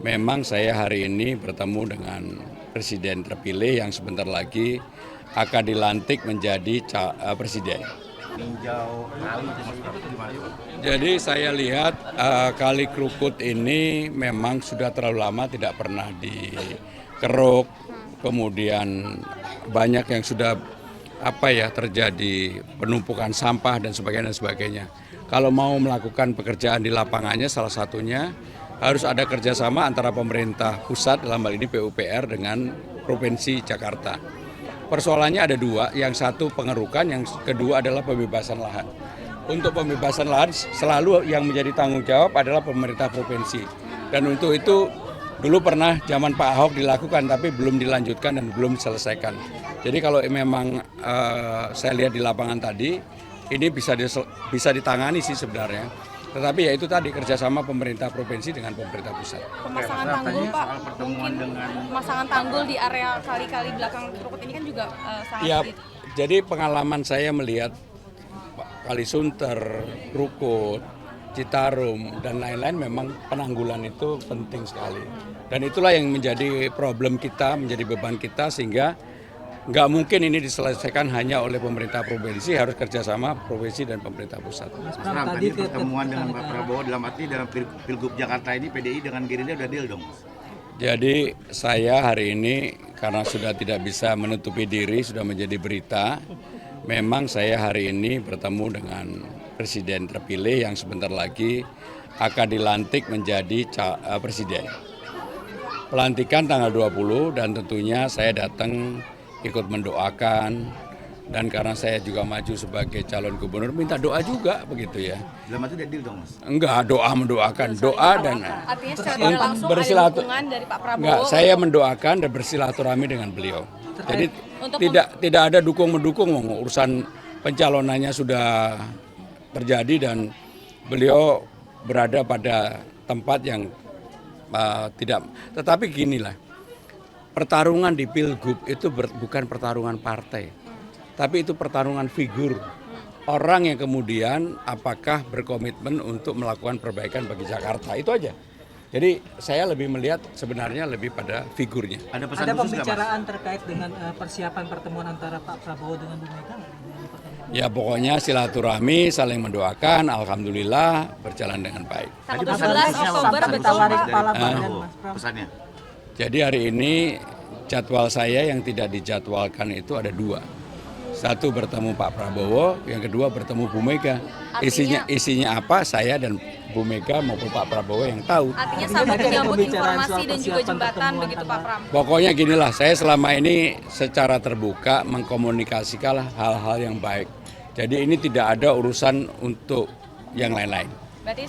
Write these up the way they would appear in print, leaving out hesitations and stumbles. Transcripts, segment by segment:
Memang saya hari ini bertemu dengan Presiden terpilih yang sebentar lagi akan dilantik menjadi presiden. Jadi saya lihat Kali Krukut ini memang sudah terlalu lama tidak pernah dikeruk, kemudian banyak yang sudah terjadi penumpukan sampah dan sebagainya. Kalau mau melakukan pekerjaan di lapangannya, salah satunya harus ada kerjasama antara pemerintah pusat dalam hal ini PUPR dengan Provinsi Jakarta. Persoalannya ada dua, yang satu pengerukan, yang kedua adalah pembebasan lahan. Untuk pembebasan lahan selalu yang menjadi tanggung jawab adalah pemerintah provinsi. Dan untuk itu dulu pernah zaman Pak Ahok dilakukan tapi belum dilanjutkan dan belum diselesaikan. Jadi kalau memang saya lihat di lapangan tadi, ini bisa ditangani sih sebenarnya. Tetapi ya itu tadi kerjasama pemerintah provinsi dengan pemerintah pusat. Pemasangan tanggul Pak, pemasangan tanggul di area kali-kali belakang Krukut ini kan juga sangat ya, jadi pengalaman saya melihat Kali Sunter, Krukut, Citarum, dan lain-lain memang penanggulan itu penting sekali. Dan itulah yang menjadi problem kita, menjadi beban kita sehingga nggak mungkin ini diselesaikan hanya oleh pemerintah provinsi, harus kerjasama provinsi dan pemerintah pusat. Mas Pram, tadi pertemuan dengan Pak Prabowo dalam arti dalam Pilgub Jakarta ini PDI dengan Gerindra udah deal dong? Jadi saya hari ini karena sudah tidak bisa menutupi diri, sudah menjadi berita, memang saya hari ini bertemu dengan Presiden terpilih yang sebentar lagi akan dilantik menjadi presiden. Pelantikan tanggal 20 dan tentunya saya datang ikut mendoakan, dan karena saya juga maju sebagai calon gubernur minta doa juga begitu ya. Dalam arti udah deal dong Mas? Enggak, doa mendoakan, doa dan artinya secara langsung ada dukungan dari Pak Prabowo. Enggak, saya mendoakan dan bersilaturahmi dengan beliau. Jadi tidak ada dukung-mendukung, urusan pencalonannya sudah terjadi dan beliau berada pada tempat yang tidak. Tetapi ginilah, pertarungan di Pilgub itu bukan pertarungan partai, tapi itu pertarungan figur. Orang yang kemudian apakah berkomitmen untuk melakukan perbaikan bagi Jakarta, itu aja. Jadi saya lebih melihat sebenarnya lebih pada figurnya. Ada pembicaraan terkait dengan persiapan pertemuan antara Pak Prabowo dengan Bu Mega? Ya pokoknya silaturahmi, saling mendoakan, alhamdulillah berjalan dengan baik. Tanggal 12 Oktober betul Pak. Pesannya? Jadi hari ini jadwal saya yang tidak dijadwalkan itu ada dua. Satu bertemu Pak Prabowo, yang kedua bertemu Bu Mega. Isinya apa saya dan Bu Mega maupun Pak Prabowo yang tahu. Artinya sama menyambut informasi dan juga jembatan begitu Pak Pram. Pokoknya ginilah, saya selama ini secara terbuka mengkomunikasikan hal-hal yang baik. Jadi ini tidak ada urusan untuk yang lain-lain.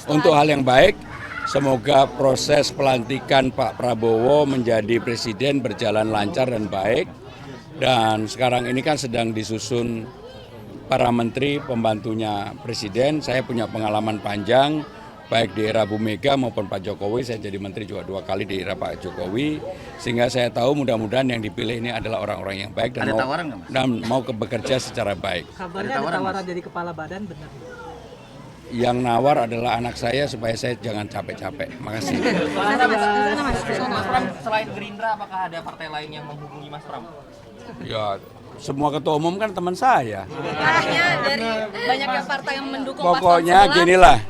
Untuk hal yang baik, semoga proses pelantikan Pak Prabowo menjadi presiden berjalan lancar dan baik. Dan sekarang ini kan sedang disusun para menteri pembantunya presiden. Saya punya pengalaman panjang, baik di era Bu Mega maupun Pak Jokowi. Saya jadi menteri juga 2 kali di era Pak Jokowi. Sehingga saya tahu mudah-mudahan yang dipilih ini adalah orang-orang yang baik dan mau bekerja secara baik. Kabarnya ada tawaran dari kepala badan, benar? Yang nawar adalah anak saya supaya saya jangan capek-capek. Makasih. Mas Pram, selain Gerindra, apakah ada partai lain yang menghubungi Mas Pram? Ya, semua ketua umum kan teman saya. Arahnya dari banyaknya partai yang mendukung. Pokoknya ginilah,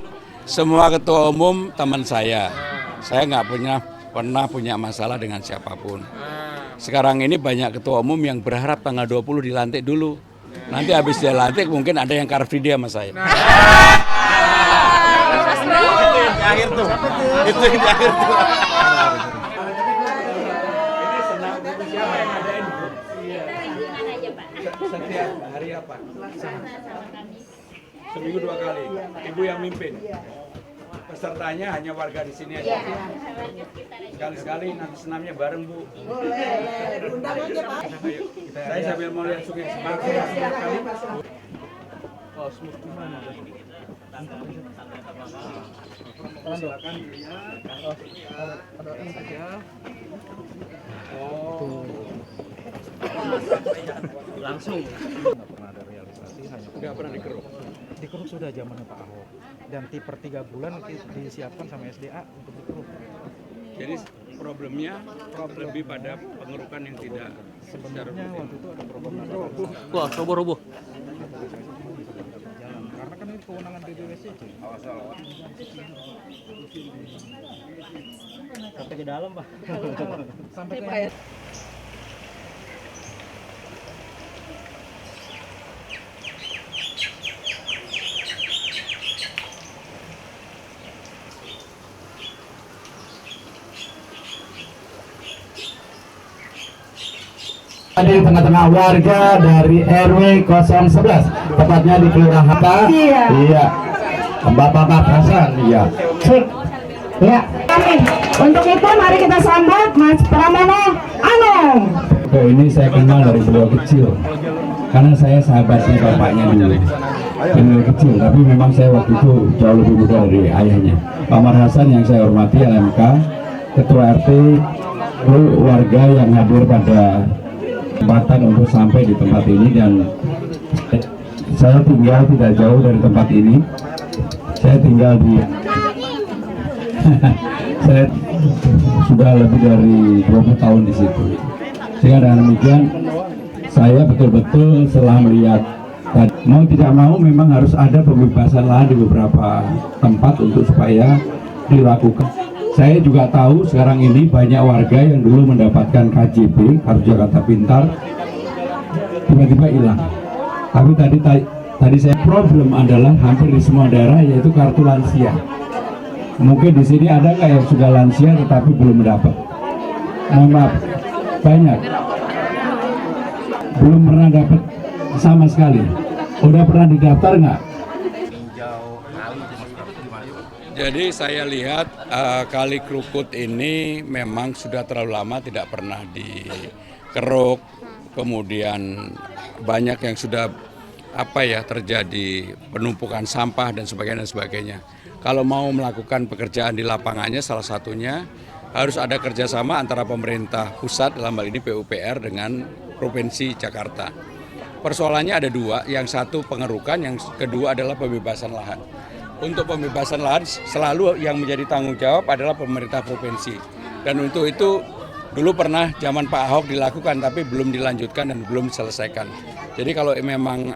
semua ketua umum teman saya. Saya nggak pernah punya masalah dengan siapapun. Sekarang ini banyak ketua umum yang berharap tanggal 20 dilantik dulu. Nanti habis dia lantik mungkin ada yang car free dia sama saya. Itu yang di akhir tuh. Setiap hari apa? Seminggu 2 kali. Ibu yang mimpin. Pesertanya hanya warga di sini aja. Sekali-sekali nanti senamnya bareng Bu. Saya sambil mau lihat sungai Semarang sekali. Oh, smooth gimana? Silakan Langsung. Nggak pernah ada realisasi, hanya nggak pernah dikeruk. dikeruk sudah zaman Pak Ahok. Dan per 3 bulan disiapkan sama SDA untuk dikeruk. Jadi problemnya lebih pada pengerukan yang tidak Sebenarnya waktu itu ada problem Wah, roboh-roboh. jalan karena kan ini kewenangan BPWSCC. Sampai ke dalam, Pak. Sampai ke Ada di tengah-tengah warga dari RW 011, tepatnya di Kelurahan. Iya. Bapak Hasan, iya. Cek. Ya, kami. Untuk itu mari kita sambut Mas Pramono Anung. Oke, ini saya kenal dari beliau kecil. Karena saya sahabatnya bapaknya dulu. Dari kecil, tapi memang saya waktu itu jauh lebih muda dari ayahnya. Pak Mar Hasan yang saya hormati, LMK, Ketua RT, warga yang hadir pada kesempatan untuk sampai di tempat ini, dan saya tinggal tidak jauh dari tempat ini. Saya tinggal di saya sudah lebih dari 20 tahun di situ. Sehingga dengan demikian saya betul-betul setelah melihat mau tidak mau memang harus ada pembebasan lahan di beberapa tempat untuk supaya dilakukan. Saya juga tahu sekarang ini banyak warga yang dulu mendapatkan KJP, Kartu Jakarta Pintar, tiba-tiba hilang. Tapi tadi saya problem adalah hampir di semua daerah, yaitu kartu lansia. Mungkin di sini ada nggak yang sudah lansia tetapi belum mendapat? Mohon maaf, banyak. Belum pernah dapat sama sekali. Udah pernah didaftar nggak? Jadi saya lihat Kali Krukut ini memang sudah terlalu lama tidak pernah dikeruk, kemudian banyak yang sudah terjadi penumpukan sampah dan sebagainya. Kalau mau melakukan pekerjaan di lapangannya, salah satunya harus ada kerjasama antara pemerintah pusat dalam hal ini PUPR dengan Provinsi Jakarta. Persoalannya ada dua, yang satu pengerukan, yang kedua adalah pembebasan lahan. Untuk pembebasan lahan selalu yang menjadi tanggung jawab adalah pemerintah provinsi. Dan untuk itu dulu pernah zaman Pak Ahok dilakukan tapi belum dilanjutkan dan belum diselesaikan. Jadi kalau memang